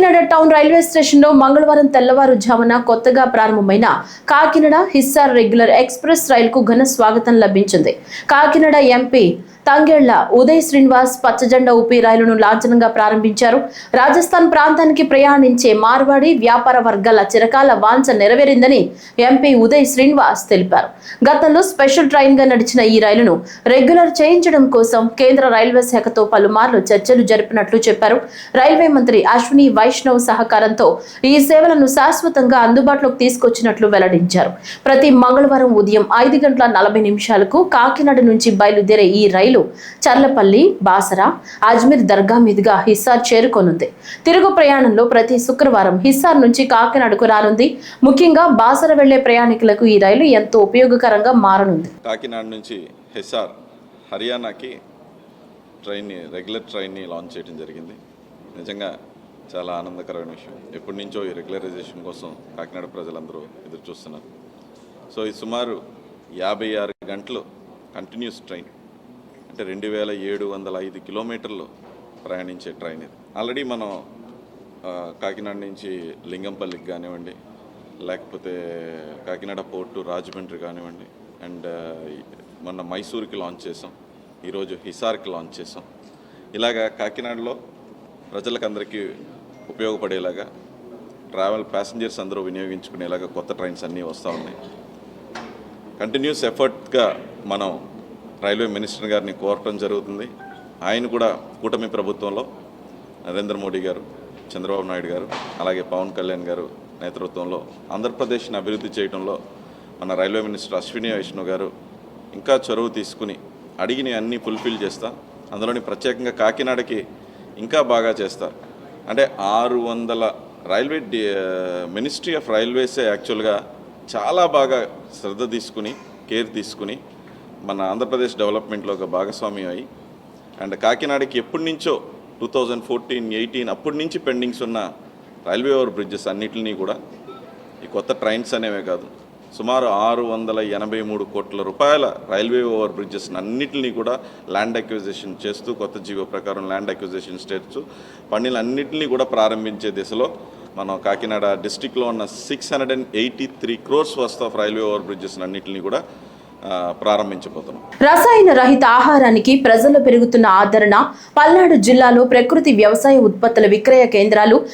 Kakinada town railway station లో మంగళవారం తెల్లవారుజామున కొత్తగా ప్రారంభమైన కాకినాడ హిస్సార్ రెగ్యులర్ ఎక్స్ప్రెస్ రైలుకు ఘన స్వాగతం లభించింది. కాకినాడ ఎంపీ తంగెళ్ల ఉదయ్ శ్రీనివాస్ పచ్చజెండా ఊపి రైలును లాంఛనంగా ప్రారంభించారు. రాజస్థాన్ ప్రాంతానికి ప్రయాణించే మార్వాడి వ్యాపార వర్గాల చిరకాల వాంఛ నెరవేరిందని ఎంపీ ఉదయ్ శ్రీనివాస్ తెలిపారు. గతంలో స్పెషల్ ట్రైన్ గా నడిచిన ఈ రైలును రెగ్యులర్ చేయించడం కోసం కేంద్ర రైల్వే శాఖతో పలుమార్లు చర్చలు జరిపినట్లు చెప్పారు. రైల్వే మంత్రి అశ్విని వైష్ణవ్ సహకారంతో ఈ సేవలను శాశ్వతంగా అందుబాటులోకి తీసుకొచ్చినట్లు వెల్లడించారు. ప్రతి మంగళవారం ఉదయం 5:40 కాకినాడ నుంచి బయలుదేరే ఈ రైలు చర్లపల్లి, బాసర, అజ్మీర్ దర్గా మీదుగా హిస్సార్ చేరుకోనుంది. తిరుగు ప్రయాణంలో ప్రతి శుక్రవారం హిస్సార్ నుంచి కాకినాడకు రానుంది. ముఖ్యంగా బాసర వెళ్లే ప్రయాణికులకు ఈ రైలు ఎంతో ఉపయోగకరంగా మారనుంది. కాకినాడ నుంచి హిస్సార్ హర్యానాకి రెగ్యులర్ ట్రైన్ని లాంచ్ చేయడం జరిగింది. నిజంగా చాలా ఆనందకరమైన విషయం. ఎప్పటి నుంచో ఈ రెగ్యులరైజేషన్ కోసం కాకినాడ ప్రజలందరూ ఎదురు చూస్తున్నారు. సో ఇది సుమారు 56 గంటలు కంటిన్యూస్ ట్రైన్, అంటే 2705 కిలోమీటర్లు ప్రయాణించే ట్రైన్ ఇది. ఆల్రెడీ మనం కాకినాడ నుంచి లింగంపల్లికి కానివ్వండి, లేకపోతే కాకినాడ పోర్టు రాజమండ్రి కానివ్వండి, అండ్ మొన్న మైసూర్కి లాంచ్ చేసాం, ఈరోజు హిసార్కి లాంచ్ చేసాం. ఇలాగా కాకినాడలో ప్రజలకు అందరికీ ఉపయోగపడేలాగా ట్రావెల్ ప్యాసింజర్స్ అందరూ వినియోగించుకునేలాగా కొత్త ట్రైన్స్ అన్నీ వస్తూ ఉన్నాయి. కంటిన్యూస్ ఎఫర్ట్గా మనం రైల్వే మినిస్టర్ గారిని కోరటం జరుగుతుంది. ఆయన కూడా కూటమి ప్రభుత్వంలో నరేంద్ర మోడీ గారు, చంద్రబాబు నాయుడు గారు, అలాగే పవన్ కళ్యాణ్ గారు నేతృత్వంలో ఆంధ్రప్రదేశ్ని అభివృద్ధి చేయడంలో మన రైల్వే మినిస్టర్ అశ్విని వైష్ణవ్ గారు ఇంకా చొరవ తీసుకుని అడిగిన అన్నీ ఫుల్ఫిల్ చేస్తా, అందులోని ప్రత్యేకంగా కాకినాడకి ఇంకా బాగా చేస్తారు. అంటే 600 రైల్వే మినిస్ట్రీ ఆఫ్ రైల్వేసే యాక్చువల్గా చాలా బాగా శ్రద్ధ తీసుకుని, కేర్ తీసుకుని మన ఆంధ్రప్రదేశ్ డెవలప్మెంట్లో ఒక భాగస్వామ్యం అయ్యి, అండ్ కాకినాడకి ఎప్పటి నుంచో 2014-18 అప్పటి నుంచి పెండింగ్స్ ఉన్న రైల్వే ఓవర్ బ్రిడ్జెస్ అన్నిటినీ కూడా ఈ కొత్త ట్రైన్స్ అనేవే కాదు, సుమారు 683 కోట్ల రూపాయల రైల్వే ఓవర్ బ్రిడ్జెస్ అన్నిటినీ కూడా ల్యాండ్ అక్విజిషన్ చేస్తూ కొత్త జీవో ప్రకారం ల్యాండ్ అక్విజిషన్ చేస్తూ పనులన్నింటినీ కూడా ప్రారంభించే దిశలో మనం కాకినాడ డిస్టిక్లో ఉన్న 683 crores worth of railway over bridges అన్నింటినీ కూడా ప్రారంభించబోతున్నాం. రసాయన రహిత ఆహారానికి ప్రజల్లో పెరుగుతున్న ఆదరణ. పల్నాడు జిల్లాలో ప్రకృతి వ్యవసాయ ఉత్పత్తుల విక్రయ కేంద్రాలు